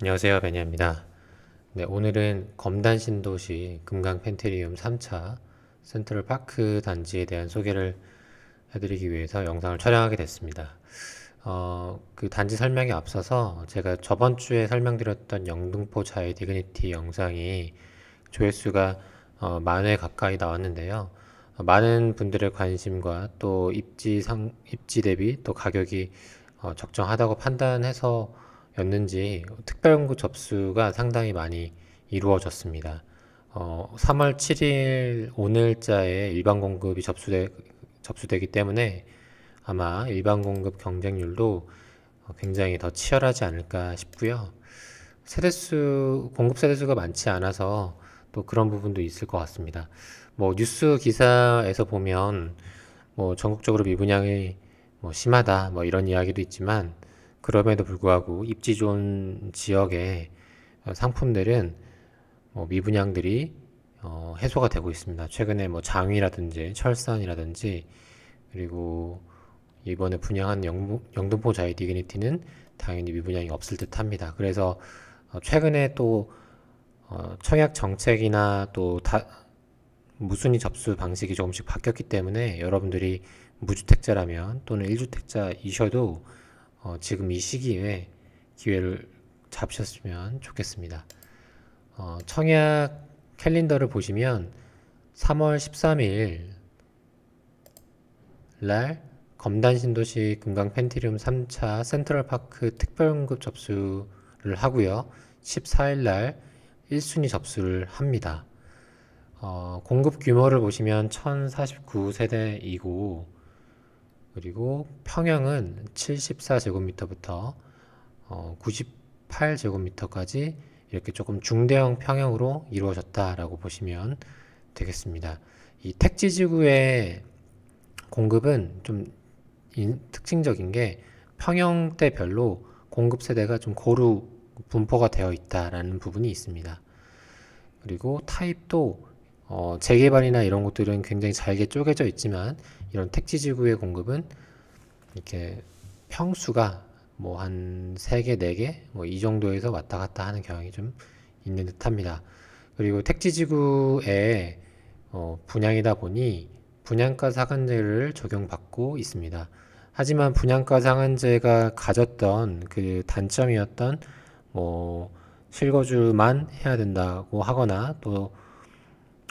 안녕하세요, 베니입니다. 네, 오늘은 검단 신도시 금강 펜트리움 3차 센트럴파크 단지에 대한 소개를 해드리기 위해서 영상을 촬영하게 됐습니다. 그 단지 설명에 앞서서 제가 저번 주에 설명드렸던 영등포 자이 디그니티 영상이 조회수가 만 회 가까이 나왔는데요. 많은 분들의 관심과 또 입지 대비 또 가격이 적정하다고 판단해서 였는지 특별연구 접수가 상당히 많이 이루어졌습니다. 3월 7일 오늘자에 일반 공급이 접수되기 때문에 아마 일반 공급 경쟁률도 굉장히 더 치열하지 않을까 싶고요. 공급 세대수가 많지 않아서 또 그런 부분도 있을 것 같습니다. 뭐 뉴스 기사에서 보면 뭐 전국적으로 미분양이 뭐 심하다 뭐 이런 이야기도 있지만 그럼에도 불구하고 입지 좋은 지역의 상품들은 뭐 미분양들이 해소가 되고 있습니다. 최근에 뭐 장위라든지 철산이라든지 그리고 이번에 분양한 영등포 자이 디그니티는 당연히 미분양이 없을 듯 합니다. 그래서 최근에 또 청약 정책이나 또 무순위 접수 방식이 조금씩 바뀌었기 때문에 여러분들이 무주택자라면 또는 1주택자이셔도 지금 이 시기에 기회를 잡으셨으면 좋겠습니다. 청약 캘린더를 보시면 3월 13일 날 검단 신도시 금강 펜트리움 3차 센트럴파크 특별응급 접수를 하고요. 14일 날 1순위 접수를 합니다. 공급 규모를 보시면 1049세대이고 그리고 평형은 74제곱미터부터 98제곱미터까지 이렇게 조금 중대형 평형으로 이루어졌다라고 보시면 되겠습니다. 이 택지지구의 공급은 좀 특징적인 게 평형대별로 공급 세대가 좀 고루 분포가 되어 있다라는 부분이 있습니다. 그리고 타입도 재개발이나 이런 것들은 굉장히 잘게 쪼개져 있지만 이런 택지지구의 공급은 이렇게 평수가 뭐 한 3개, 4개 뭐 이 정도에서 왔다 갔다 하는 경향이 좀 있는 듯 합니다. 그리고 택지지구의 분양이다 보니 분양가 상한제를 적용받고 있습니다. 하지만 분양가 상한제가 가졌던 그 단점이었던 뭐 실거주만 해야 된다고 하거나 또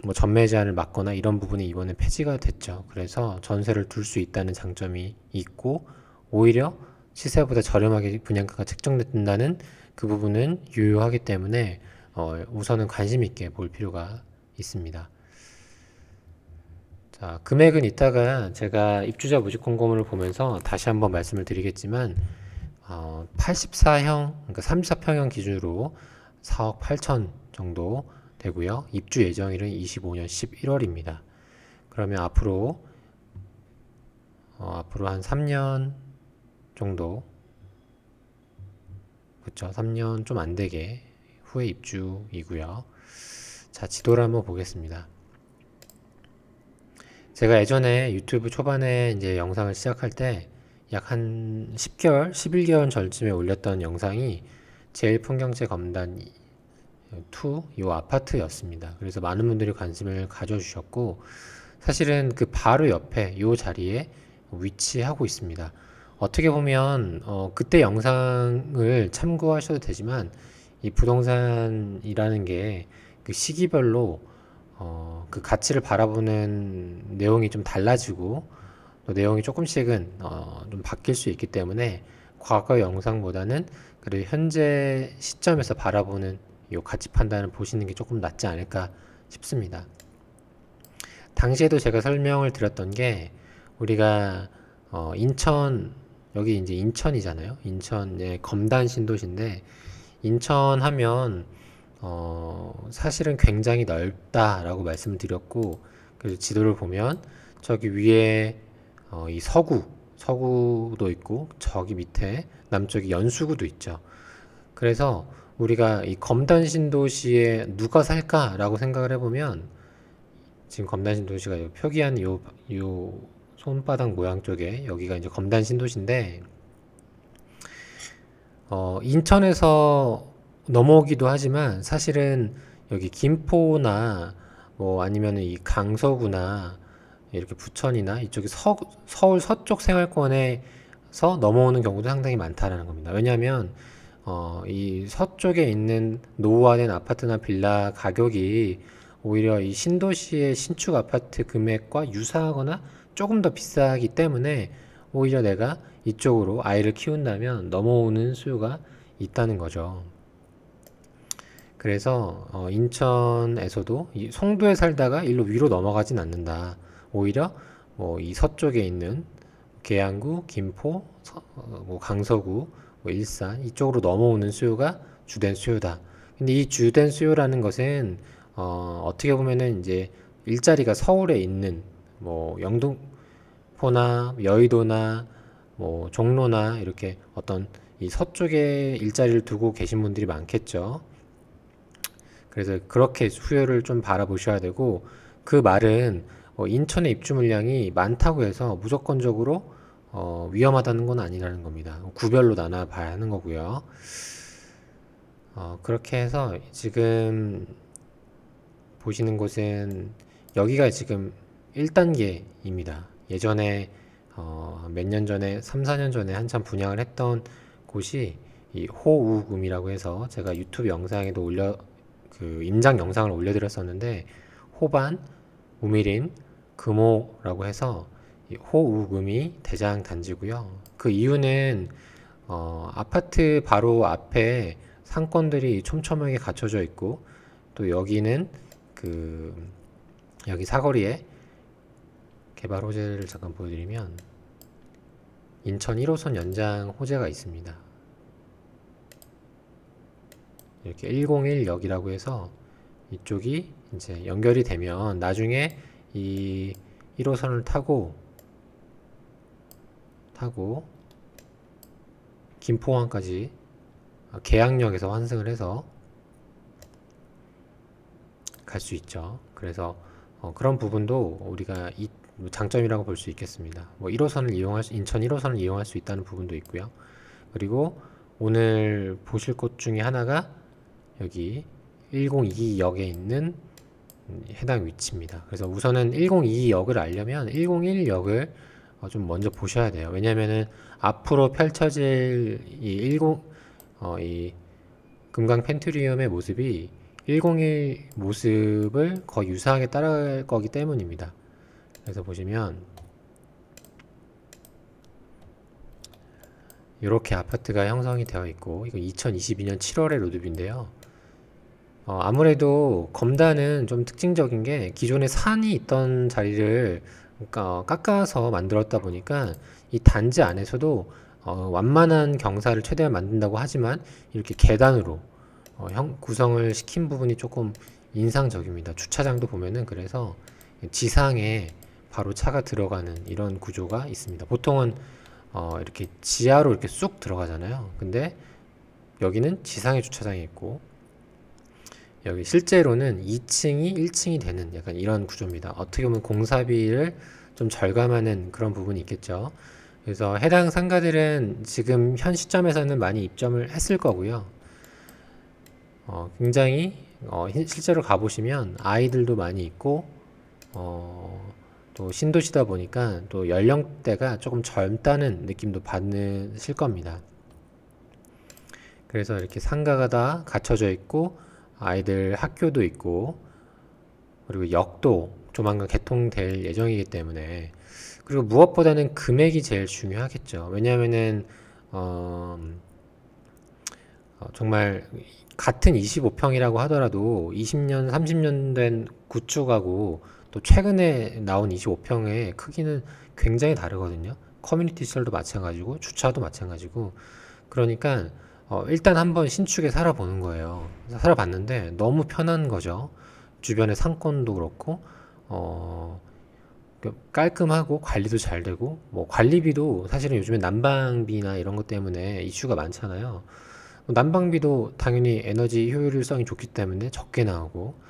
뭐 전매 제한을 막거나 이런 부분이 이번에 폐지가 됐죠. 그래서 전세를 둘 수 있다는 장점이 있고 오히려 시세보다 저렴하게 분양가가 책정된다는 그 부분은 유효하기 때문에 우선은 관심 있게 볼 필요가 있습니다. 자, 금액은 이따가 제가 입주자 모집 공고문을 보면서 다시 한번 말씀을 드리겠지만 84형, 그러니까 34평형 기준으로 4억 8천 정도 되고요. 입주 예정일은 25년 11월입니다. 그러면 앞으로 한 3년 정도, 그쵸? 3년 좀 안 되게 후에 입주이고요. 자, 지도를 한번 보겠습니다. 제가 예전에 유튜브 초반에 이제 영상을 시작할 때 약 한 10개월, 11개월 전쯤에 올렸던 영상이 제일풍경채 검단 2, 이 아파트였습니다. 그래서 많은 분들이 관심을 가져주셨고, 사실은 그 바로 옆에 이 자리에 위치하고 있습니다. 어떻게 보면, 그때 영상을 참고하셔도 되지만, 이 부동산이라는 게 그 시기별로 그 가치를 바라보는 내용이 좀 달라지고 또 내용이 조금씩은 좀 바뀔 수 있기 때문에 과거 영상보다는 그래도 현재 시점에서 바라보는 이 가치 판단을 보시는 게 조금 낫지 않을까 싶습니다. 당시에도 제가 설명을 드렸던 게 우리가 인천 여기 이제 인천이잖아요. 인천의 검단 신도시인데 인천 하면 사실은 굉장히 넓다라고 말씀을 드렸고, 그래서 지도를 보면 저기 위에 이 서구도 있고, 저기 밑에 남쪽이 연수구도 있죠. 그래서 우리가 이 검단 신도시에 누가 살까라고 생각을 해보면, 지금 검단 신도시가 표기한 요 손바닥 모양 쪽에 여기가 이제 검단 신도시인데, 인천에서 넘어오기도 하지만 사실은 여기 김포나 뭐 아니면 이 강서구나 이렇게 부천이나 이쪽이 서울 서쪽 생활권에서 넘어오는 경우도 상당히 많다라는 겁니다. 왜냐하면 이 서쪽에 있는 노후화된 아파트나 빌라 가격이 오히려 이 신도시의 신축 아파트 금액과 유사하거나 조금 더 비싸기 때문에 오히려 내가 이쪽으로 아이를 키운다면 넘어오는 수요가 있다는 거죠. 그래서 인천에서도 이 송도에 살다가 일로 위로 넘어가진 않는다. 오히려 뭐 이 서쪽에 있는 계양구, 김포, 뭐 강서구, 뭐 일산 이쪽으로 넘어오는 수요가 주된 수요다. 근데 이 주된 수요라는 것은 어떻게 보면은 이제 일자리가 서울에 있는 뭐 영등포나 여의도나 뭐 종로나 이렇게 어떤 이 서쪽에 일자리를 두고 계신 분들이 많겠죠. 그래서 그렇게 수요를 좀 바라보셔야 되고, 그 말은 인천의 입주 물량이 많다고 해서 무조건적으로 위험하다는 건 아니라는 겁니다. 구별로 나눠 봐야 하는 거고요. 그렇게 해서 지금 보시는 곳은 여기가 지금 1단계입니다. 예전에 몇 년 전에 3, 4년 전에 한참 분양을 했던 곳이 이 호우금이라고 해서 제가 유튜브 영상에도 임장 영상을 올려드렸었는데, 호반, 우미린, 금호라고 해서 이 호우금이 대장 단지고요. 그 이유는 아파트 바로 앞에 상권들이 촘촘하게 갖춰져 있고, 또 여기는 여기 사거리에 개발 호재를 잠깐 보여드리면 인천 1호선 연장 호재가 있습니다. 이렇게 101역이라고 해서 이쪽이 이제 연결이 되면 나중에 이 1호선을 타고 김포항까지 계양역에서 환승을 해서 갈 수 있죠. 그래서 그런 부분도 우리가 장점이라고 볼 수 있겠습니다. 뭐 인천 1호선을 이용할 수 있다는 부분도 있고요. 그리고 오늘 보실 곳 중에 하나가 여기 102역에 있는 해당 위치입니다. 그래서 우선은 102역을 알려면 101역을 좀 먼저 보셔야 돼요. 왜냐면은 앞으로 펼쳐질 이 금강 펜트리움의 모습이 101 모습을 거의 유사하게 따라갈 거기 때문입니다. 그래서 보시면 이렇게 아파트가 형성이 되어 있고, 이거 2022년 7월의 로드뷰인데요. 아무래도 검단은 좀 특징적인 게 기존에 산이 있던 자리를 깎아서 만들었다 보니까 이 단지 안에서도 완만한 경사를 최대한 만든다고 하지만 이렇게 계단으로 구성을 시킨 부분이 조금 인상적입니다. 주차장도 보면은 그래서 지상에 바로 차가 들어가는 이런 구조가 있습니다. 보통은 이렇게 지하로 이렇게 쑥 들어가잖아요. 근데 여기는 지상에 주차장이 있고, 여기 실제로는 2층이 1층이 되는 약간 이런 구조입니다. 어떻게 보면 공사비를 좀 절감하는 그런 부분이 있겠죠. 그래서 해당 상가들은 지금 현 시점에서는 많이 입점을 했을 거고요. 굉장히 실제로 가보시면 아이들도 많이 있고, 또 신도시다 보니까 또 연령대가 조금 젊다는 느낌도 받으실 겁니다. 그래서 이렇게 상가가 다 갖춰져 있고, 아이들 학교도 있고, 그리고 역도 조만간 개통될 예정이기 때문에, 그리고 무엇보다는 금액이 제일 중요하겠죠. 왜냐하면은 정말 같은 25평이라고 하더라도 20년, 30년 된 구축하고 또 최근에 나온 25평의 크기는 굉장히 다르거든요. 커뮤니티 시설도 마찬가지고 주차도 마찬가지고. 그러니까 일단 한번 신축에 살아보는 거예요. 살아봤는데 너무 편한 거죠. 주변의 상권도 그렇고 깔끔하고 관리도 잘 되고, 뭐 관리비도 사실은 요즘에 난방비나 이런 것 때문에 이슈가 많잖아요. 난방비도 당연히 에너지 효율성이 좋기 때문에 적게 나오고,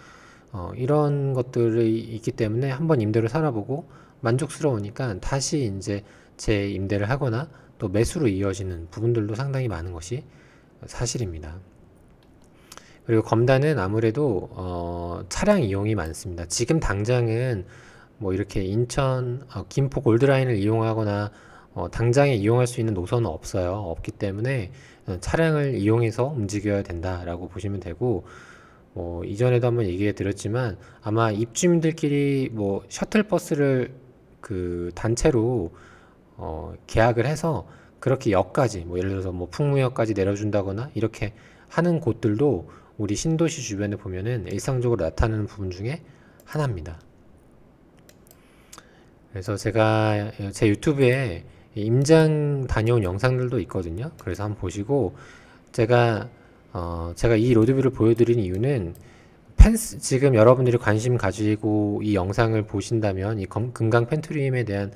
이런 것들이 있기 때문에 한번 임대로 살아보고 만족스러우니까 다시 이제 재임대를 하거나 또 매수로 이어지는 부분들도 상당히 많은 것이 사실입니다. 그리고 검단은 아무래도 차량 이용이 많습니다. 지금 당장은 뭐 이렇게 인천 김포 골드라인을 이용하거나 당장에 이용할 수 있는 노선은 없어요. 없기 때문에 차량을 이용해서 움직여야 된다라고 보시면 되고, 이전에도 한번 얘기해 드렸지만 아마 입주민들끼리 뭐 셔틀버스를 그 단체로 계약을 해서 그렇게 역까지 뭐 예를 들어서 뭐 풍무역까지 내려준다거나 이렇게 하는 곳들도 우리 신도시 주변에 보면은 일상적으로 나타나는 부분 중에 하나입니다. 그래서 제가 제 유튜브에 임장 다녀온 영상들도 있거든요. 그래서 한번 보시고, 제가 이 로드뷰를 보여드린 이유는 지금 여러분들이 관심 가지고 이 영상을 보신다면 이 금강 펜트림에 대한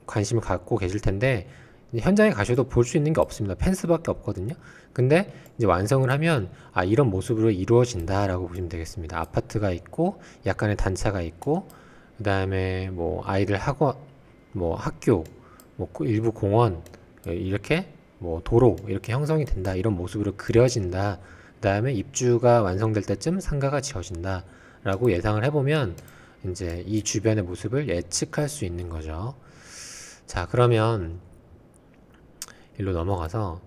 관심을 갖고 계실 텐데, 현장에 가셔도 볼 수 있는 게 없습니다. 펜스밖에 없거든요. 근데 이제 완성을 하면 이런 모습으로 이루어진다라고 보시면 되겠습니다. 아파트가 있고 약간의 단차가 있고, 그 다음에 뭐 아이들 학원, 뭐 학교, 뭐 일부 공원, 이렇게 뭐 도로 이렇게 형성이 된다, 이런 모습으로 그려진다. 그 다음에 입주가 완성될 때쯤 상가가 지어진다 라고 예상을 해보면 이제 이 주변의 모습을 예측할 수 있는 거죠. 자, 그러면 일로 넘어가서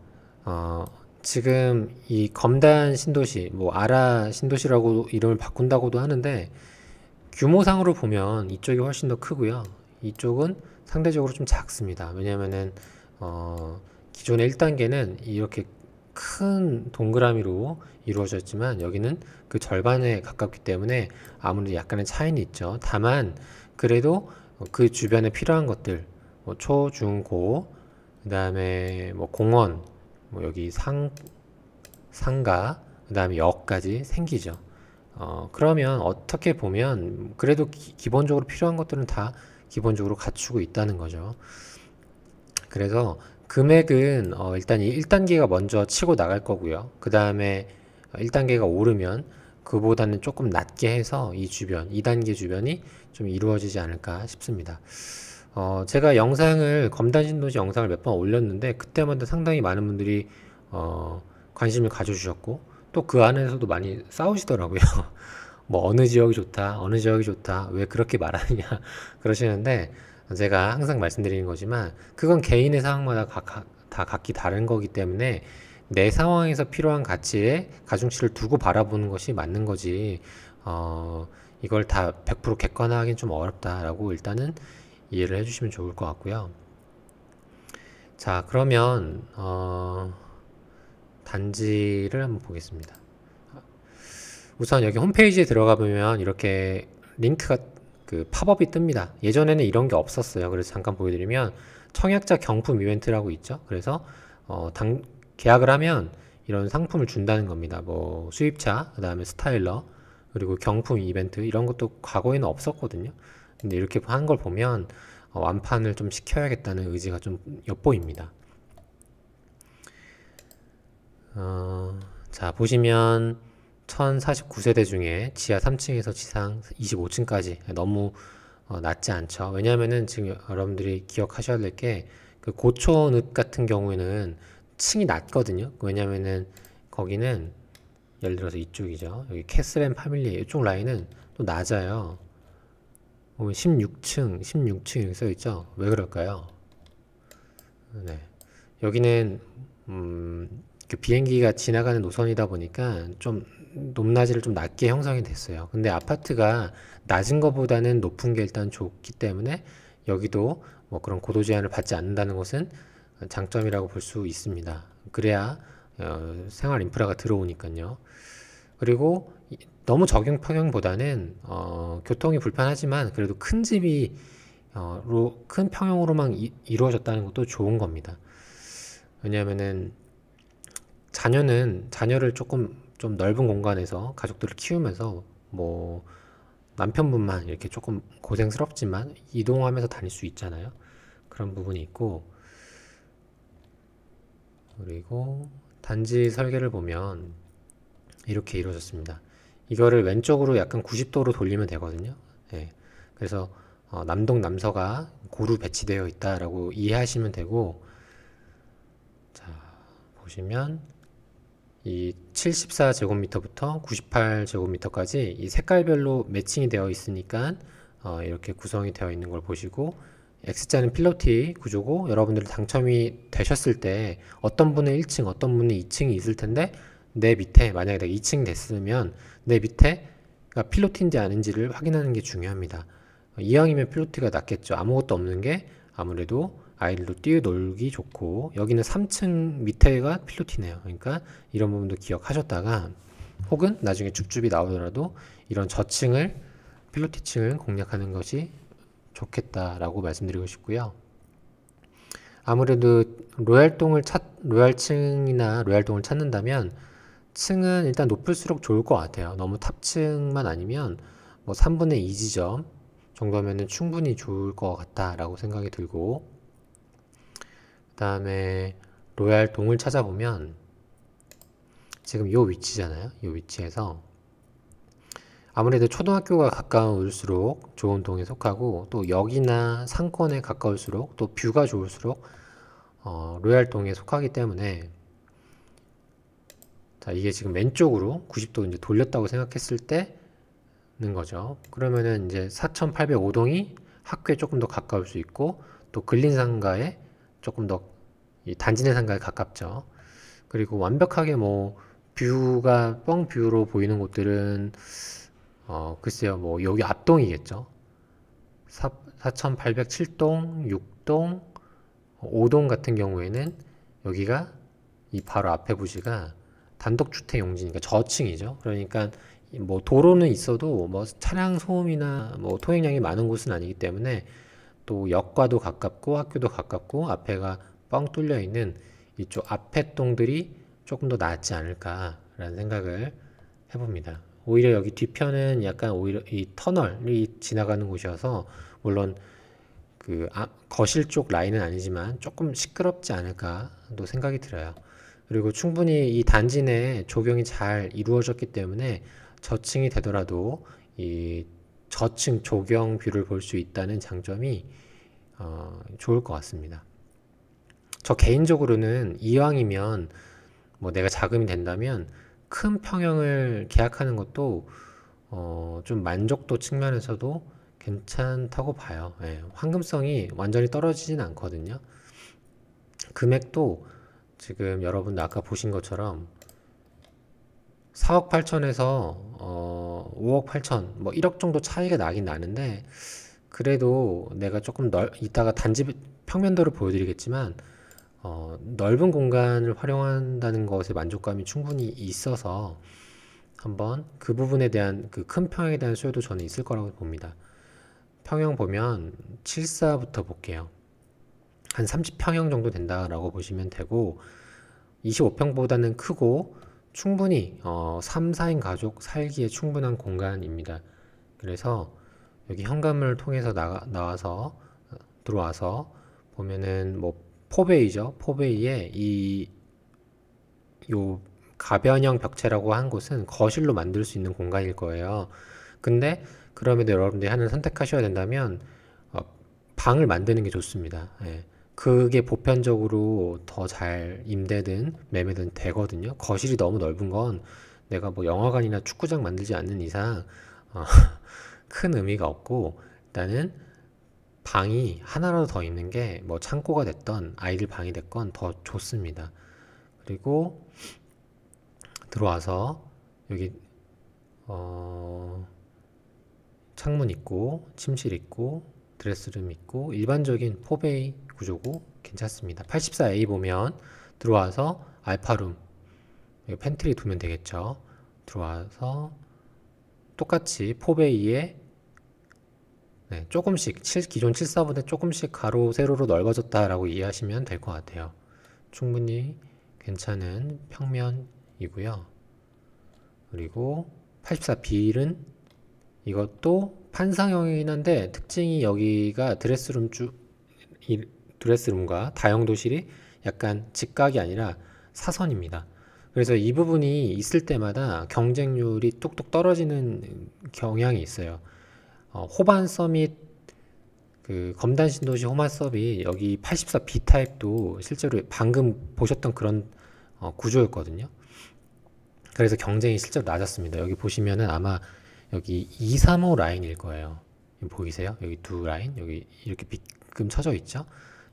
지금 이 검단 신도시, 뭐 아라 신도시라고 이름을 바꾼다고도 하는데, 규모상으로 보면 이쪽이 훨씬 더 크고요. 이쪽은 상대적으로 좀 작습니다. 왜냐면은 기존의 1단계는 이렇게 큰 동그라미로 이루어졌지만 여기는 그 절반에 가깝기 때문에 아무래도 약간의 차이는 있죠. 다만 그래도 그 주변에 필요한 것들, 뭐 초, 중, 고, 그 다음에 뭐 공원, 뭐 여기 상가, 그 다음에 역까지 생기죠. 그러면 어떻게 보면 그래도 기본적으로 필요한 것들은 다 기본적으로 갖추고 있다는 거죠. 그래서 금액은 일단 이 1단계가 먼저 치고 나갈 거고요. 그 다음에 1단계가 오르면 그보다는 조금 낮게 해서 이 주변, 2단계 주변이 좀 이루어지지 않을까 싶습니다. 제가 검단신도시 영상을 몇 번 올렸는데 그때마다 상당히 많은 분들이 관심을 가져주셨고, 또 그 안에서도 많이 싸우시더라고요. 뭐 어느 지역이 좋다, 어느 지역이 좋다, 왜 그렇게 말하느냐 그러시는데, 제가 항상 말씀드리는 거지만 그건 개인의 상황마다 다 각기 다른 거기 때문에 내 상황에서 필요한 가치에 가중치를 두고 바라보는 것이 맞는 거지, 이걸 다 100% 객관화하기는 좀 어렵다라고 일단은 이해를 해주시면 좋을 것 같고요. 자, 그러면 단지를 한번 보겠습니다. 우선 여기 홈페이지에 들어가 보면 이렇게 링크가 그 팝업이 뜹니다. 예전에는 이런 게 없었어요. 그래서 잠깐 보여드리면 청약자 경품 이벤트라고 있죠. 그래서 계약을 하면 이런 상품을 준다는 겁니다. 뭐 수입차, 그 다음에 스타일러, 그리고 경품 이벤트, 이런 것도 과거에는 없었거든요. 근데 이렇게 한 걸 보면 완판을 좀 시켜야겠다는 의지가 좀 엿보입니다. 자, 보시면 1049세대 중에 지하 3층에서 지상 25층까지 너무 낮지 않죠. 왜냐하면은 지금 여러분들이 기억하셔야 될 게, 그 고촌읍 같은 경우에는 층이 낮거든요. 왜냐하면은 거기는 예를 들어서 이쪽이죠. 여기 캐슬앤 파밀리 이쪽 라인은 또 낮아요. 16층 이렇게 써있죠. 왜 그럴까요? 네. 여기는 그 비행기가 지나가는 노선이다 보니까 좀 높낮이를 좀 낮게 형성이 됐어요. 근데 아파트가 낮은 것보다는 높은 게 일단 좋기 때문에 여기도 뭐 그런 고도 제한을 받지 않는다는 것은 장점이라고 볼 수 있습니다. 그래야 생활 인프라가 들어오니까요. 그리고 너무 적용 평형보다는 교통이 불편하지만 그래도 큰 집이 큰 평형으로만 이루어졌다는 것도 좋은 겁니다. 왜냐하면은 자녀를 조금 좀 넓은 공간에서 가족들을 키우면서 뭐 남편분만 이렇게 조금 고생스럽지만 이동하면서 다닐 수 있잖아요. 그런 부분이 있고, 그리고 단지 설계를 보면 이렇게 이루어졌습니다. 이거를 왼쪽으로 약간 90도로 돌리면 되거든요. 예. 그래서 남동 남서가 고루 배치되어 있다라고 이해하시면 되고, 자, 보시면 이 74제곱미터부터 98제곱미터까지 이 색깔별로 매칭이 되어 있으니까 이렇게 구성이 되어 있는 걸 보시고, X자는 필로티 구조고, 여러분들이 당첨이 되셨을 때 어떤 분은 1층, 어떤 분은 2층이 있을 텐데, 내 밑에 만약에 내가 2층 됐으면 내 밑에가 필로티인지 아닌지를 확인하는 게 중요합니다. 이왕이면 필로티가 낫겠죠. 아무것도 없는 게 아무래도 아이들도 뛰어놀기 좋고, 여기는 3층 밑에가 필로티네요. 그러니까 이런 부분도 기억하셨다가, 혹은 나중에 줍줍이 나오더라도 이런 저층을, 필로티층을 공략하는 것이 좋겠다라고 말씀드리고 싶고요. 아무래도 로얄층이나 로얄동을 찾는다면 층은 일단 높을수록 좋을 것 같아요. 너무 탑층만 아니면 뭐 3분의 2 지점 정도면은 충분히 좋을 것 같다라고 생각이 들고, 그 다음에 로얄동을 찾아보면 지금 요 위치잖아요. 요 위치에서 아무래도 초등학교가 가까울수록 좋은 동에 속하고, 또 역이나 상권에 가까울수록, 또 뷰가 좋을수록 로얄동에 속하기 때문에, 자, 이게 지금 왼쪽으로 90도 이제 돌렸다고 생각했을 때는 거죠. 그러면은 이제 4805동이 학교에 조금 더 가까울 수 있고, 또 근린상가에 조금 더 이 단지 내 상가에 가깝죠. 그리고 완벽하게 뭐 뷰가 뻥 뷰로 보이는 곳들은 글쎄요, 뭐 여기 앞동이겠죠. 4807동, 6동, 5동 같은 경우에는 여기가 이 바로 앞에 부지가 단독주택 용지니까 저층이죠. 그러니까 뭐 도로는 있어도 뭐 차량 소음이나 뭐 통행량이 많은 곳은 아니기 때문에, 또 역과도 가깝고 학교도 가깝고 앞에가 뻥 뚫려 있는 이쪽 앞에 동들이 조금 더 낫지 않을까라는 생각을 해봅니다. 오히려 여기 뒤편은 약간 오히려 이 터널이 지나가는 곳이어서, 물론 그 거실 쪽 라인은 아니지만 조금 시끄럽지 않을까도 생각이 들어요. 그리고 충분히 이 단지 내에 조경이 잘 이루어졌기 때문에 저층이 되더라도 이 저층 조경 뷰를 볼 수 있다는 장점이 좋을 것 같습니다. 저 개인적으로는 이왕이면 뭐 내가 자금이 된다면 큰 평형을 계약하는 것도 좀 만족도 측면에서도 괜찮다고 봐요. 예, 황금성이 완전히 떨어지진 않거든요. 금액도 지금 여러분도 아까 보신 것처럼 4억 8천에서 5억 8천, 뭐 1억 정도 차이가 나긴 나는데, 그래도 내가 조금 이따가 단지 평면도를 보여드리겠지만 넓은 공간을 활용한다는 것에 만족감이 충분히 있어서 한번 그 부분에 대한 그 큰 평형에 대한 수요도 저는 있을 거라고 봅니다. 평형 보면 74부터 볼게요. 한 30평형 정도 된다라고 보시면 되고, 25평보다는 크고 충분히 3, 4인 가족 살기에 충분한 공간입니다. 그래서 여기 현관문을 통해서 나와서 들어와서 보면은 뭐 포베이죠. 포베이에 요 가변형 벽체라고 한 곳은 거실로 만들 수 있는 공간일 거예요. 근데 그럼에도 여러분들이 하나를 선택하셔야 된다면 방을 만드는 게 좋습니다. 예. 그게 보편적으로 더 잘 임대든 매매든 되거든요. 거실이 너무 넓은 건 내가 뭐 영화관이나 축구장 만들지 않는 이상 어, 큰 의미가 없고, 일단은 방이 하나라도 더 있는 게 뭐 창고가 됐던 아이들 방이 됐건 더 좋습니다. 그리고 들어와서 여기 창문 있고 침실 있고 드레스룸 있고 일반적인 포베이 구조고 괜찮습니다. 84A 보면 들어와서 알파룸, 여기 팬트리 두면 되겠죠. 들어와서 똑같이 포베이에 조금씩 기존 74보다 조금씩 가로 세로로 넓어졌다라고 이해하시면 될 것 같아요. 충분히 괜찮은 평면이고요. 그리고 84B는 이것도 판상형이긴 한데, 특징이 여기가 드레스룸과 다용도실이 약간 직각이 아니라 사선입니다. 그래서 이 부분이 있을 때마다 경쟁률이 뚝뚝 떨어지는 경향이 있어요. 호반 서밋, 그 검단 신도시 호반 서밋 여기 84B 타입도 실제로 방금 보셨던 그런 구조였거든요. 그래서 경쟁이 실제로 낮았습니다. 여기 보시면은 아마 여기 2, 3호 라인일 거예요. 보이세요? 여기 두 라인, 여기 이렇게 빗금 쳐져 있죠?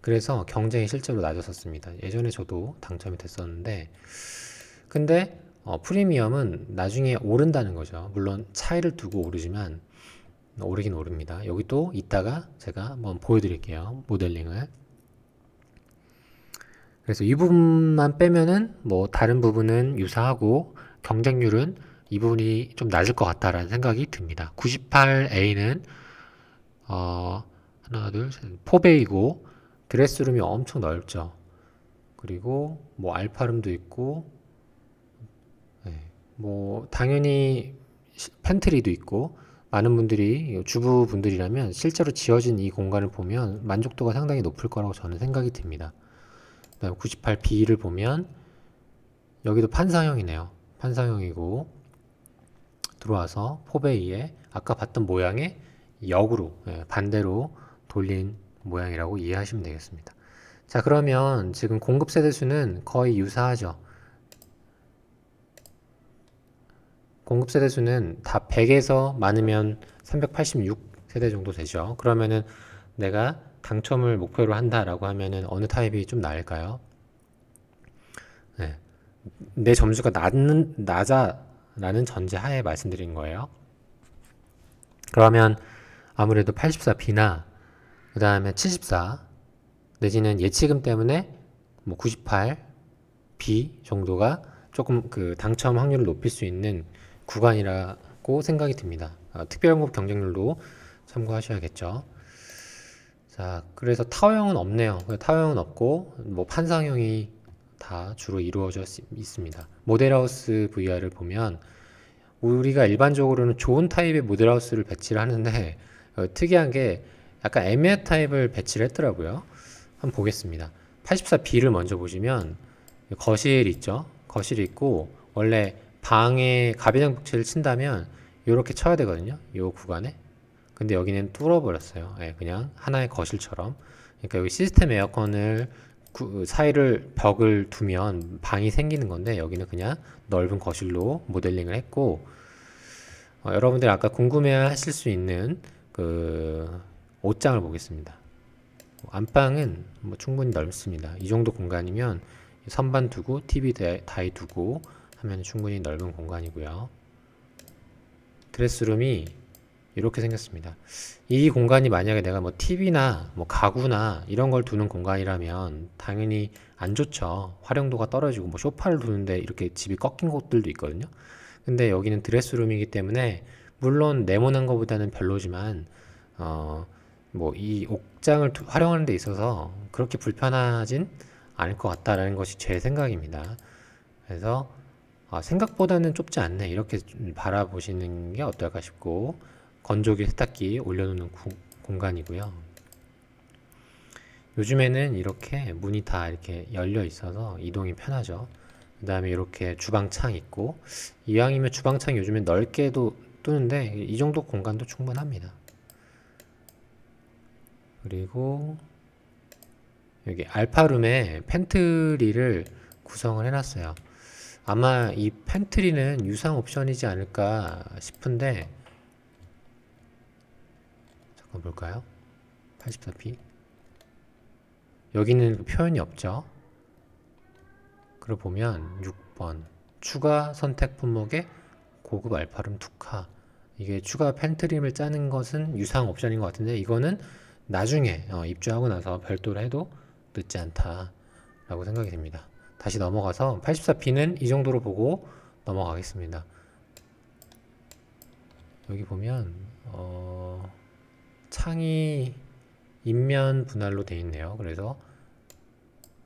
그래서 경쟁이 실제로 낮았었습니다. 예전에 저도 당첨이 됐었는데, 근데 프리미엄은 나중에 오른다는 거죠. 물론 차이를 두고 오르지만 오르긴 오릅니다. 여기 또 이따가 제가 한번 보여드릴게요. 모델링을. 그래서 이 부분만 빼면은 뭐 다른 부분은 유사하고 경쟁률은 이 부분이 좀 낮을 것 같다라는 생각이 듭니다. 98A는 하나, 둘, 셋, 4배이고 드레스룸이 엄청 넓죠. 그리고 뭐 알파룸도 있고, 네, 뭐 당연히 팬트리도 있고, 많은 분들이 주부분들이라면 실제로 지어진 이 공간을 보면 만족도가 상당히 높을 거라고 저는 생각이 듭니다. 그다음 98B를 보면 여기도 판상형이네요. 판상형이고 들어와서 포베이에 아까 봤던 모양의 역으로, 반대로 돌린 모양이라고 이해하시면 되겠습니다. 자, 그러면 지금 공급 세대수는 거의 유사하죠. 공급 세대수는 다 100에서 많으면 386세대 정도 되죠. 그러면은 내가 당첨을 목표로 한다라고 하면은 어느 타입이 좀 나을까요? 네. 내 점수가 낮아라는 전제 하에 말씀드린 거예요. 그러면 아무래도 84B나 그 다음에 74 내지는 예치금 때문에 뭐 98B 정도가 조금 그 당첨 확률을 높일 수 있는 구간이라고 생각이 듭니다. 특별연금 경쟁률도 참고하셔야겠죠. 자, 그래서 타워형은 없네요. 타워형은 없고 뭐 판상형이 다 주로 이루어져 있습니다. 모델하우스 VR을 보면 우리가 일반적으로는 좋은 타입의 모델하우스를 배치를 하는데 특이한 게 약간 애매한 타입을 배치를 했더라고요. 한번 보겠습니다. 84B를 먼저 보시면 거실 있죠. 거실이 있고 원래 방에 가비장 북치를 친다면 이렇게 쳐야 되거든요. 이 구간에. 근데 여기는 뚫어버렸어요. 그냥 하나의 거실처럼. 그러니까 여기 시스템 에어컨을 사이를 벽을 두면 방이 생기는 건데 여기는 그냥 넓은 거실로 모델링을 했고 여러분들 아까 궁금해 하실 수 있는 그 옷장을 보겠습니다. 안방은 뭐 충분히 넓습니다. 이 정도 공간이면 선반 두고 TV 다이 두고 하면 충분히 넓은 공간이고요. 드레스룸이 이렇게 생겼습니다. 이 공간이 만약에 내가 뭐 TV나 뭐 가구나 이런 걸 두는 공간이라면 당연히 안 좋죠. 활용도가 떨어지고 뭐 소파를 두는데 이렇게 집이 꺾인 곳들도 있거든요. 근데 여기는 드레스룸이기 때문에 물론 네모난 것보다는 별로지만 뭐 이 옥장을 활용하는 데 있어서 그렇게 불편하진 않을 것 같다라는 것이 제 생각입니다. 그래서 생각보다는 좁지 않네 이렇게 바라보시는 게 어떨까 싶고 건조기 세탁기 올려놓는 공간이고요. 요즘에는 이렇게 문이 다 이렇게 열려 있어서 이동이 편하죠. 그 다음에 이렇게 주방창 있고 이왕이면 주방창 요즘에 넓게도 뜨는데 이 정도 공간도 충분합니다. 그리고 여기 알파룸에 팬트리를 구성을 해놨어요. 아마 이 팬트리는 유상 옵션이지 않을까 싶은데 잠깐 볼까요? 84P 여기는 표현이 없죠. 그리고 보면 6번 추가 선택 품목에 고급 알파룸 투카 이게 추가 팬트림을 짜는 것은 유상 옵션인 것 같은데 이거는 나중에 입주하고 나서 별도로 해도 늦지 않다 라고 생각이 됩니다. 다시 넘어가서 84B는 이 정도로 보고 넘어가겠습니다. 여기 보면 창이 인면 분할로 되어 있네요. 그래서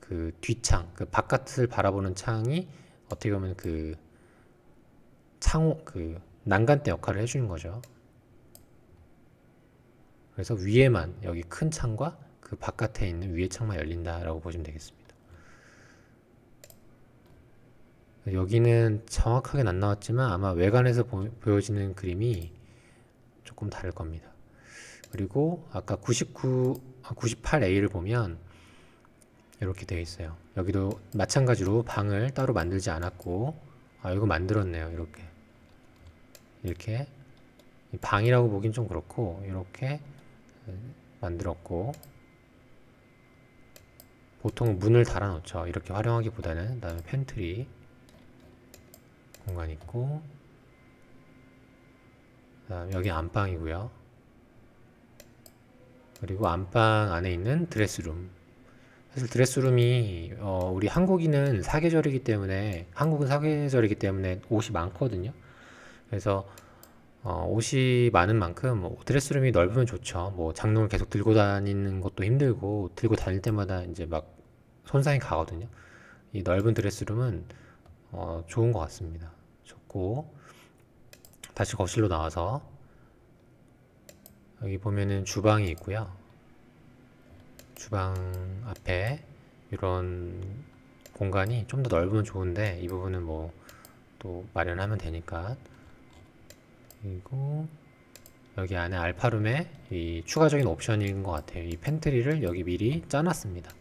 그 뒷창, 그 바깥을 바라보는 창이 어떻게 보면 그 창호, 그 난간대 역할을 해주는 거죠. 그래서 위에만 여기 큰 창과 그 바깥에 있는 위에 창만 열린다라고 보시면 되겠습니다. 여기는 정확하게 안 나왔지만 아마 외관에서 보여지는 그림이 조금 다를 겁니다. 그리고 아까 98A를 보면 이렇게 되어 있어요. 여기도 마찬가지로 방을 따로 만들지 않았고 이거 만들었네요. 이렇게 방이라고 보긴 좀 그렇고 이렇게 만들었고, 보통 문을 달아 놓죠. 이렇게 활용하기보다는. 그 다음에 팬트리 공간 있고, 그다음 여기 안방이고요. 그리고 안방 안에 있는 드레스룸. 사실 드레스룸이 우리 한국은 사계절이기 때문에 옷이 많거든요. 그래서 옷이 많은 만큼 드레스룸이 넓으면 좋죠. 뭐 장롱을 계속 들고 다니는 것도 힘들고, 들고 다닐 때마다 이제 막 손상이 가거든요. 이 넓은 드레스룸은 좋은 것 같습니다. 좋고, 다시 거실로 나와서 여기 보면은 주방이 있고요. 주방 앞에 이런 공간이 좀 더 넓으면 좋은데, 이 부분은 뭐 또 마련하면 되니까. 그리고 여기 안에 알파룸에 이 추가적인 옵션인 것 같아요. 이 팬트리를 여기 미리 짜놨습니다.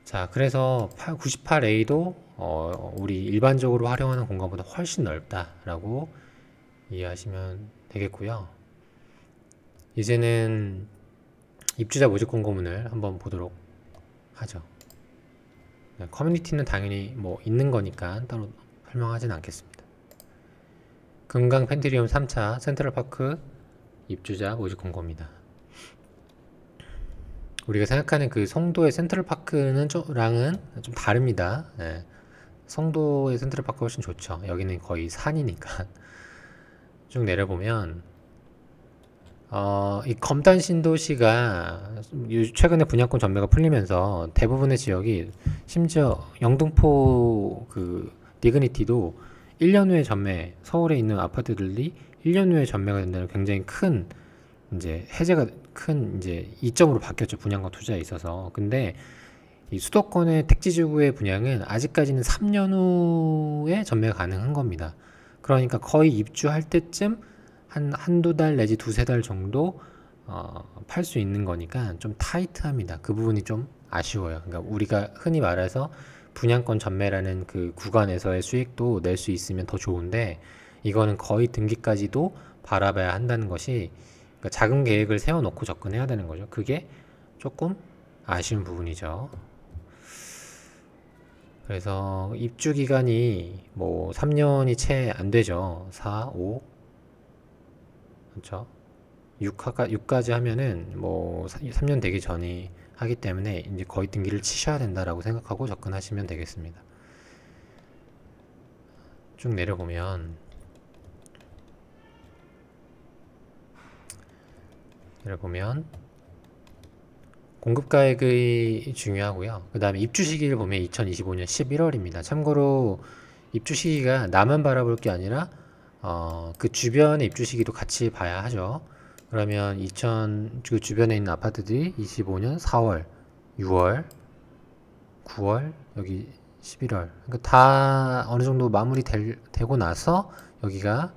자, 그래서 98A도 우리 일반적으로 활용하는 공간보다 훨씬 넓다라고 이해하시면 되겠고요. 이제는 입주자 모집 공고문을 한번 보도록 하죠. 커뮤니티는 당연히 뭐 있는 거니까 따로 설명하진 않겠습니다. 금강 펜트리움 3차 센트럴파크 입주자 모집 공고입니다. 우리가 생각하는 그 송도의 센트럴파크는 랑은 좀 다릅니다. 네. 송도의 센트럴파크 훨씬 좋죠. 여기는 거의 산이니까. 쭉 내려보면 이 검단 신도시가 최근에 분양권 전매가 풀리면서 대부분의 지역이, 심지어 영등포 그 디그니티도 1년 후에 전매, 서울에 있는 아파트들이 1년 후에 전매가 된다는 굉장히 큰 이제 해제가 큰 이제 이점으로 바뀌었죠. 분양과 투자에 있어서. 근데 이 수도권의 택지지구의 분양은 아직까지는 3년 후에 전매가 가능한 겁니다. 그러니까 거의 입주할 때쯤 한두 달 내지 두세 달 정도 팔 수 있는 거니까 좀 타이트합니다. 그 부분이 좀 아쉬워요. 그러니까 우리가 흔히 말해서 분양권 전매라는 그 구간에서의 수익도 낼 수 있으면 더 좋은데, 이거는 거의 등기까지도 바라봐야 한다는 것이, 그러니까 자금 계획을 세워놓고 접근해야 되는 거죠. 그게 조금 아쉬운 부분이죠. 그래서 입주 기간이 뭐 3년이 채 안 되죠. 4, 5, 그렇죠. 6까지 하면은 뭐 3년 되기 전이 하기 때문에 이제 거의 등기를 치셔야 된다라고 생각하고 접근하시면 되겠습니다. 쭉 내려보면 공급가액이 중요하고요. 그 다음에 입주 시기를 보면 2025년 11월입니다. 참고로 입주 시기가 나만 바라볼 게 아니라 그 주변의 입주 시기도 같이 봐야 하죠. 그러면 그 주변에 있는 아파트들이 25년 4월, 6월, 9월, 여기 11월. 그러니까 다 어느 정도 마무리 되고 나서 여기가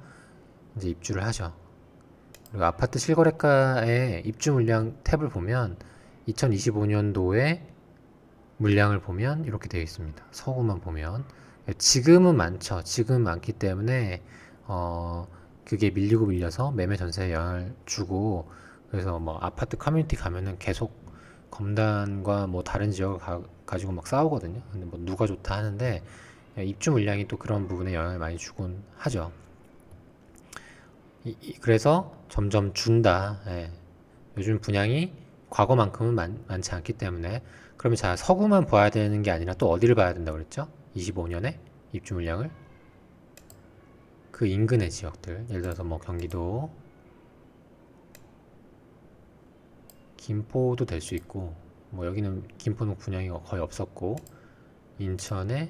이제 입주를 하죠. 그리고 아파트 실거래가의 입주 물량 탭을 보면 2025년도에 물량을 보면 이렇게 되어 있습니다. 서구만 보면. 지금은 많죠. 지금 많기 때문에 그게 밀리고 밀려서 매매 전세에 영향을 주고, 그래서 뭐 아파트 커뮤니티 가면은 계속 검단과 뭐 다른 지역을 가지고 막 싸우거든요. 근데 뭐 누가 좋다 하는데, 입주 물량이 또 그런 부분에 영향을 많이 주곤 하죠. 그래서 점점 준다. 예. 요즘 분양이 과거만큼은 많지 않기 때문에. 그러면 자, 서구만 봐야 되는 게 아니라 또 어디를 봐야 된다고 그랬죠? 25년에 입주 물량을 그 인근의 지역들, 예를 들어서 뭐 경기도, 김포도 될 수 있고, 뭐 여기는 김포는 분양이 거의 없었고, 인천에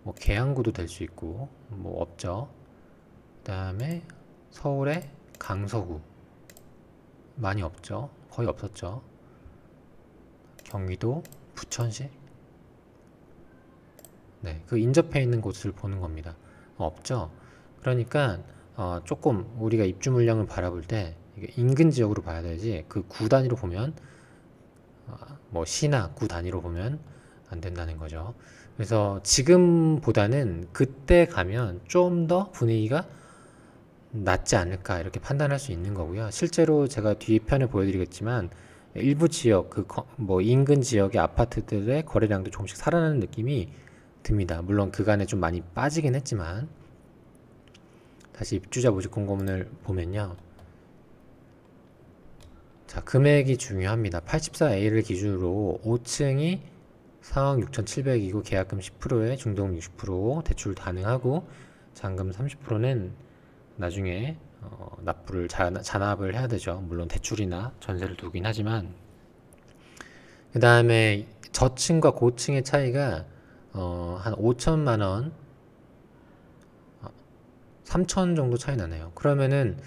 뭐 계양구도 될 수 있고, 뭐 없죠. 그 다음에 서울의 강서구 많이 없죠. 거의 없었죠. 경기도 부천시, 네, 그 인접해 있는 곳을 보는 겁니다. 없죠. 그러니까 조금 우리가 입주 물량을 바라볼 때 인근 지역으로 봐야 되지, 그 구 단위로 보면 뭐 시나 구 단위로 보면 안 된다는 거죠. 그래서 지금보다는 그때 가면 좀 더 분위기가 낫지 않을까 이렇게 판단할 수 있는 거고요. 실제로 제가 뒤편에 보여드리겠지만 일부 지역 뭐 인근 지역의 아파트들의 거래량도 조금씩 살아나는 느낌이 듭니다. 물론 그간에 좀 많이 빠지긴 했지만 다시 입주자 모집 공고문을 보면요. 자, 금액이 중요합니다. 84A를 기준으로 5층이 4억 6,700이고 계약금 10%에 중도금 60% 대출 가능하고 잔금 30%는 나중에 납부를 잔압을 해야 되죠. 물론 대출이나 전세를 두긴 하지만 그 다음에 저층과 고층의 차이가 한 5천만 원, 3천 정도 차이 나네요. 그러면은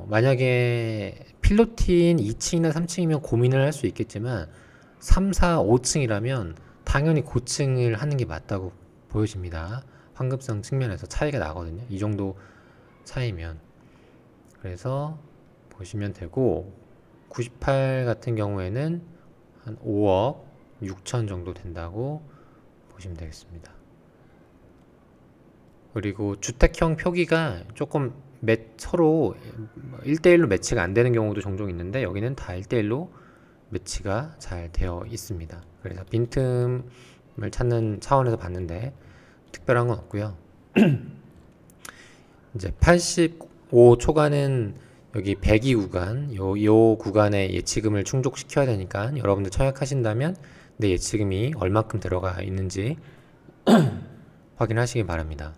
만약에 필로티인 2층이나 3층이면 고민을 할 수 있겠지만 3, 4, 5층이라면 당연히 고층을 하는 게 맞다고 보여집니다. 환급성 측면에서 차이가 나거든요. 이 정도 차이면. 그래서 보시면 되고 98 같은 경우에는 한 5억 6천 정도 된다고 보시면 되겠습니다. 그리고 주택형 표기가 조금 서로 1대1로 매치가 안 되는 경우도 종종 있는데 여기는 다 1대1로 매치가 잘 되어 있습니다. 그래서 빈틈을 찾는 차원에서 봤는데 특별한 건 없고요. 이제 85 초과는 여기 102 구간, 요 구간에 예치금을 충족시켜야 되니까 여러분들 청약하신다면 내 예치금이 얼마큼 들어가 있는지 확인하시기 바랍니다.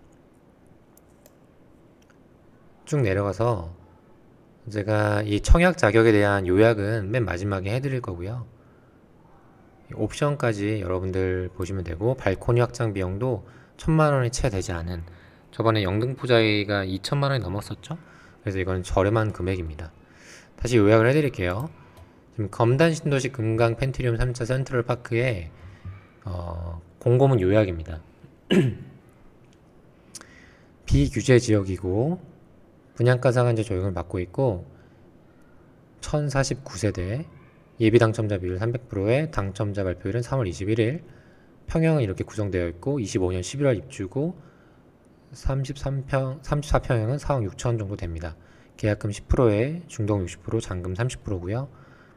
쭉 내려가서 제가 이 청약 자격에 대한 요약은 맨 마지막에 해드릴 거고요. 옵션까지 여러분들 보시면 되고 발코니 확장 비용도 1,000만 원이 채 되지 않은, 저번에 영등포자리가 2,000만 원이 넘었었죠. 그래서 이건 저렴한 금액입니다. 다시 요약을 해드릴게요. 지금 검단 신도시 금강 펜트리움 3차 센트럴파크의 공고문 요약입니다. 비규제 지역이고 분양가 상한제 적용을 받고 있고 1049세대, 예비 당첨자 비율 300%에 당첨자 발표일은 3월 21일, 평형은 이렇게 구성되어 있고 25년 11월 입주고 34평형은 4억 6천 정도 됩니다. 계약금 10%에 중도금 60%, 잔금 30%고요.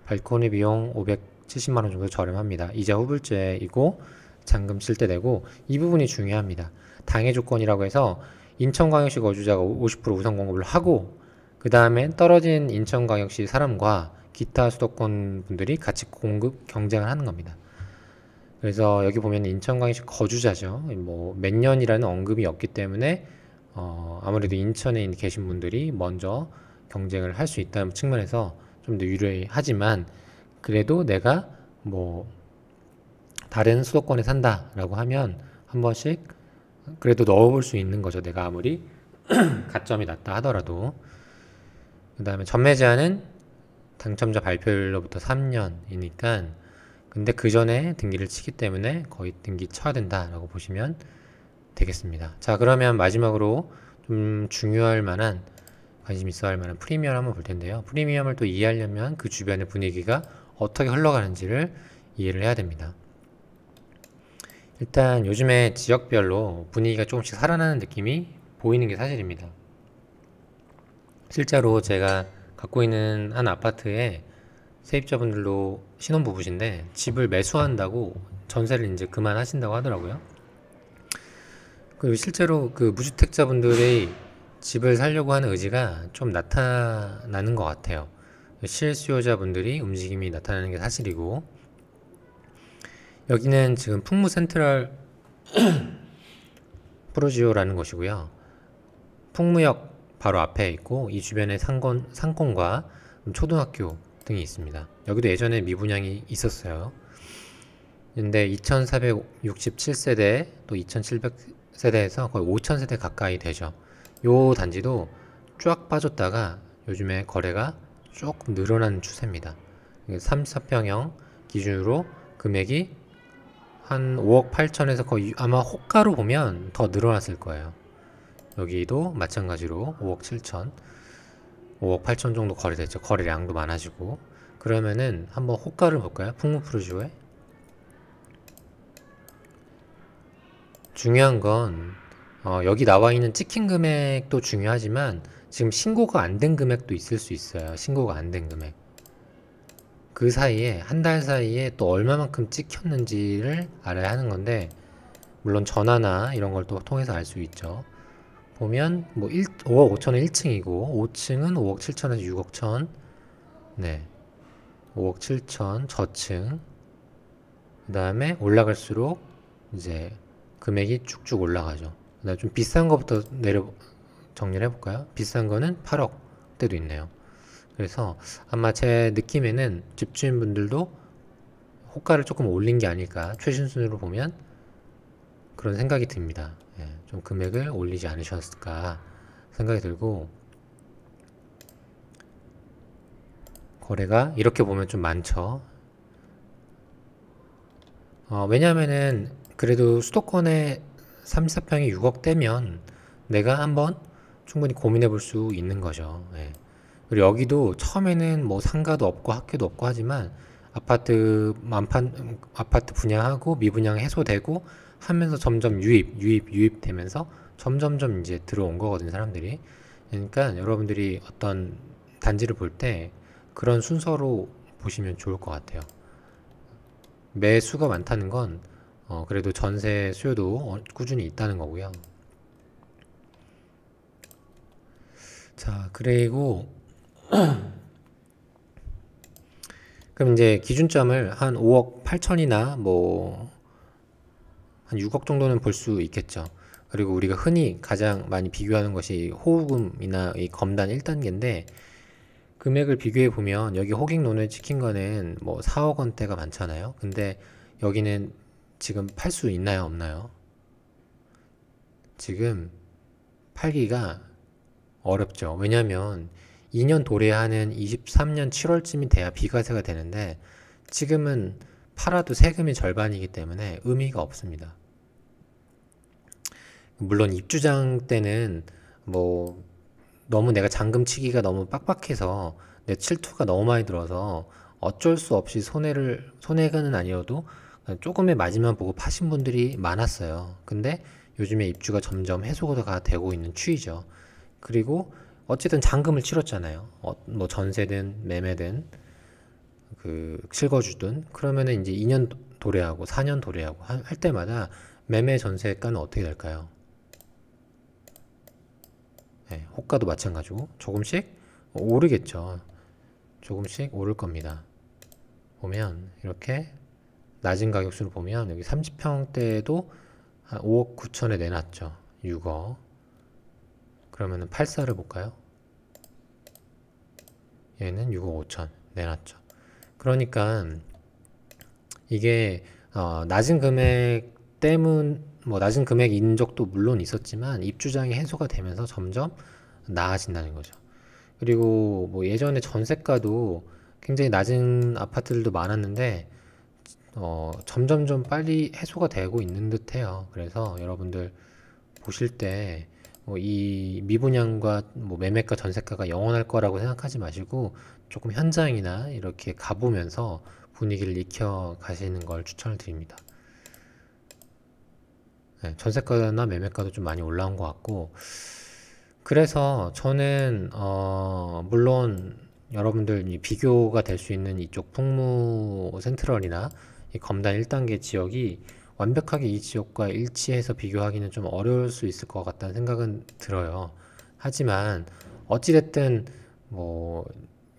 발코니 비용 570만원 정도 저렴합니다. 이자 후불제이고 잔금 칠 때 내고, 이 부분이 중요합니다. 당해 조건이라고 해서 인천광역시 거주자가 50% 우선 공급을 하고 그 다음에 떨어진 인천광역시 사람과 기타 수도권 분들이 같이 공급 경쟁을 하는 겁니다. 그래서 여기 보면 인천광역시 거주자죠. 뭐 몇 년이라는 언급이 없기 때문에 아무래도 인천에 계신 분들이 먼저 경쟁을 할 수 있다는 측면에서 좀 더 유리하지만, 그래도 내가 뭐 다른 수도권에 산다라고 하면 한 번씩 그래도 넣어볼 수 있는 거죠. 내가 아무리 가점이 낮다 하더라도. 그 다음에 전매 제한은 당첨자 발표일로부터 3년이니까, 근데 그 전에 등기를 치기 때문에 거의 등기 쳐야 된다라고 보시면 되겠습니다. 자, 그러면 마지막으로 좀 중요할 만한, 관심 있어 할 만한 프리미엄 한번 볼 텐데요. 프리미엄을 또 이해하려면 그 주변의 분위기가 어떻게 흘러가는지를 이해를 해야 됩니다. 일단 요즘에 지역별로 분위기가 조금씩 살아나는 느낌이 보이는 게 사실입니다. 실제로 제가 갖고 있는 한 아파트에 세입자분들도 신혼부부신데 집을 매수한다고 전세를 이제 그만하신다고 하더라고요. 그리고 실제로 그 무주택자분들의 집을 살려고 하는 의지가 좀 나타나는 것 같아요. 실수요자분들이 움직임이 나타나는 게 사실이고, 여기는 지금 풍무 센트럴 프로지오라는 곳이고요. 풍무역 바로 앞에 있고 이 주변에 상권과 초등학교 등이 있습니다. 여기도 예전에 미분양이 있었어요. 근데 2467세대 또 2700세대에서 거의 5000세대 가까이 되죠. 요 단지도 쫙 빠졌다가 요즘에 거래가 조금 늘어나는 추세입니다. 34평형 기준으로 금액이 한 5억 8천에서 거의 아마 호가로 보면 더 늘어났을 거예요. 여기도 마찬가지로 5억 7천, 5억 8천 정도 거래됐죠. 거래량도 많아지고. 그러면은 한번 호가를 볼까요? 풍무 프루지오에. 중요한 건 여기 나와 있는 찍힌 금액도 중요하지만 지금 신고가 안 된 금액도 있을 수 있어요. 신고가 안 된 금액. 그 사이에 한 달 사이에 또 얼마만큼 찍혔는지를 알아야 하는 건데 물론 전화나 이런 걸 또 통해서 알 수 있죠. 보면 뭐 5억 5천은 1층이고 5층은 5억 7천에서 6억 천. 네. 5억 7천 저층. 그 다음에 올라갈수록 이제 금액이 쭉쭉 올라가죠. 그다음에 좀 비싼 거부터 정리를 해볼까요? 비싼 거는 8억대도 있네요. 그래서 아마 제 느낌에는 집주인분들도 호가를 조금 올린 게 아닐까, 최신순으로 보면 그런 생각이 듭니다. 예, 좀 금액을 올리지 않으셨을까 생각이 들고, 거래가 이렇게 보면 좀 많죠. 왜냐하면은 그래도 수도권에 34평이 6억대면 내가 한번 충분히 고민해 볼 수 있는 거죠. 예. 그리고 여기도 처음에는 뭐 상가도 없고 학교도 없고 하지만 아파트 분양하고 미분양 해소되고 하면서 점점 유입되면서 점점점 이제 들어온 거거든요, 사람들이. 그러니까 여러분들이 어떤 단지를 볼 때 그런 순서로 보시면 좋을 것 같아요. 매수가 많다는 건 그래도 전세 수요도 꾸준히 있다는 거고요. 자, 그리고 그럼 이제 기준점을 한 5억 8천이나 뭐 한 6억 정도는 볼 수 있겠죠. 그리고 우리가 흔히 가장 많이 비교하는 것이 호우금이나 이 검단 1단계인데, 금액을 비교해 보면 여기 호갱론을 찍힌 거는 뭐 4억 원대가 많잖아요. 근데 여기는 지금 팔 수 있나요, 없나요? 지금 팔기가 어렵죠. 왜냐면 2년 도래하는 23년 7월쯤이 돼야 비과세가 되는데 지금은 팔아도 세금이 절반이기 때문에 의미가 없습니다. 물론 입주장 때는 뭐 너무 내가 잔금 치기가 너무 빡빡해서 내 칠투가 너무 많이 들어서 어쩔 수 없이 손해가는 아니어도 조금의 마진만 보고 파신 분들이 많았어요. 근데 요즘에 입주가 점점 해소가 되고 있는 추이죠. 그리고 어쨌든 잔금을 치렀잖아요. 뭐 전세든 매매든 그 실거주든, 그러면은 이제 2년 도래하고 4년 도래하고 할 때마다 매매 전세가는 어떻게 될까요? 네, 호가도 마찬가지고 조금씩 오르겠죠. 조금씩 오를 겁니다. 보면 이렇게 낮은 가격수를 보면 여기 30평대에도 한 5억 9천에 내놨죠. 6억. 그러면은 84를 볼까요? 얘는 6억 5천 내놨죠. 그러니까 이게 낮은 금액 뭐 낮은 금액 인적도 물론 있었지만 입주장이 해소가 되면서 점점 나아진다는 거죠. 그리고 뭐 예전에 전세가도 굉장히 낮은 아파트들도 많았는데 점점 좀 빨리 해소가 되고 있는 듯해요. 그래서 여러분들 보실 때 뭐 이 미분양과 뭐 매매가 전세가가 영원할 거라고 생각하지 마시고 조금 현장이나 이렇게 가보면서 분위기를 익혀 가시는 걸 추천을 드립니다. 네, 전세가나 매매가도 좀 많이 올라온 것 같고, 그래서 저는 물론 여러분들 이 비교가 될 수 있는 이쪽 풍무 센트럴이나 이 검단 1단계 지역이 완벽하게 이 지역과 일치해서 비교하기는 좀 어려울 수 있을 것 같다는 생각은 들어요. 하지만 어찌됐든 뭐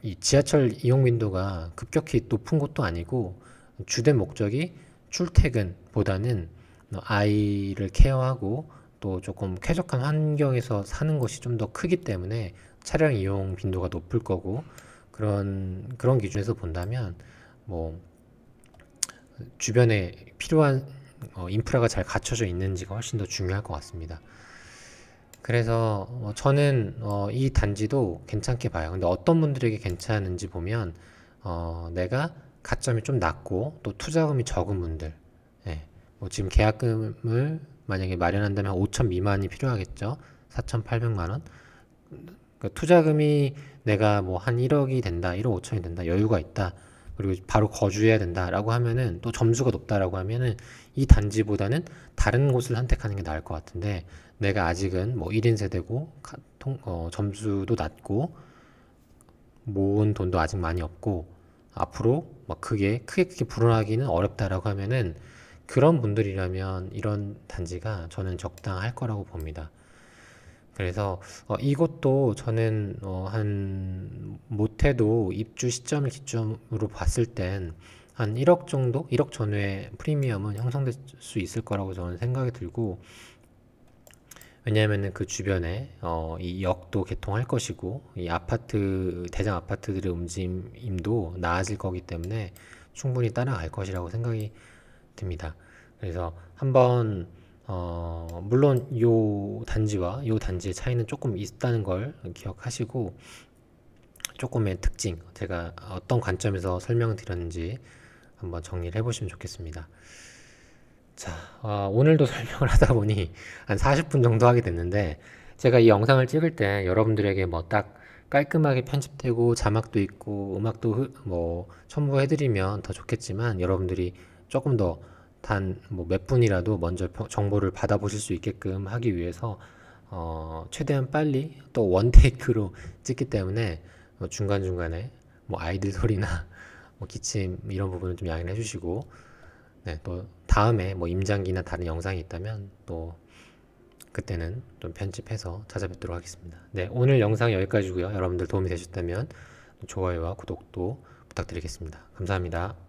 이 지하철 이용 빈도가 급격히 높은 것도 아니고 주된 목적이 출퇴근보다는 아이를 케어하고 또 조금 쾌적한 환경에서 사는 것이 좀 더 크기 때문에 차량 이용 빈도가 높을 거고, 그런 기준에서 본다면 뭐 주변에 필요한 인프라가 잘 갖춰져 있는지가 훨씬 더 중요할 것 같습니다. 그래서 저는 이 단지도 괜찮게 봐요. 근데 어떤 분들에게 괜찮은지 보면 내가 가점이 좀 낮고 또 투자금이 적은 분들, 예, 뭐 지금 계약금을 만약에 마련한다면 5천 미만이 필요하겠죠. 4,800만 원. 그러니까 투자금이 내가 뭐 한 1억이 된다, 1억 5천이 된다, 여유가 있다. 그리고 바로 거주해야 된다라고 하면은 또 점수가 높다라고 하면은 이 단지보다는 다른 곳을 선택하는 게 나을 것 같은데 내가 아직은 뭐 1인 세대고 점수도 낮고 모은 돈도 아직 많이 없고 앞으로 막 크게 불어나기는 어렵다라고 하면은 그런 분들이라면 이런 단지가 저는 적당할 거라고 봅니다. 그래서 이것도 저는 한 못해도 입주 시점을 기점으로 봤을 땐 한 1억 정도, 1억 전후의 프리미엄은 형성될 수 있을 거라고 저는 생각이 들고 왜냐하면은 그 주변에 이 역도 개통할 것이고 이 대장 아파트들의 움직임도 나아질 거기 때문에 충분히 따라갈 것이라고 생각이 듭니다. 그래서 한번 물론 요 단지와 요 단지의 차이는 조금 있다는 걸 기억하시고 조금의 특징 제가 어떤 관점에서 설명을 드렸는지 한번 정리를 해보시면 좋겠습니다. 자, 오늘도 설명을 하다 보니 한 40분 정도 하게 됐는데 제가 이 영상을 찍을 때 여러분들에게 뭐 딱 깔끔하게 편집되고 자막도 있고 음악도 뭐 첨부해드리면 더 좋겠지만 여러분들이 조금 더 단 뭐 몇 분이라도 먼저 정보를 받아보실 수 있게끔 하기 위해서 최대한 빨리 또 원테이크로 찍기 때문에 중간중간에 뭐 아이들 소리나 뭐 기침 이런 부분은 좀 양해를 해주시고 네, 또 다음에 뭐 임장기나 다른 영상이 있다면 또 그때는 좀 편집해서 찾아뵙도록 하겠습니다. 네, 오늘 영상 여기까지고요. 여러분들 도움이 되셨다면 좋아요와 구독도 부탁드리겠습니다. 감사합니다.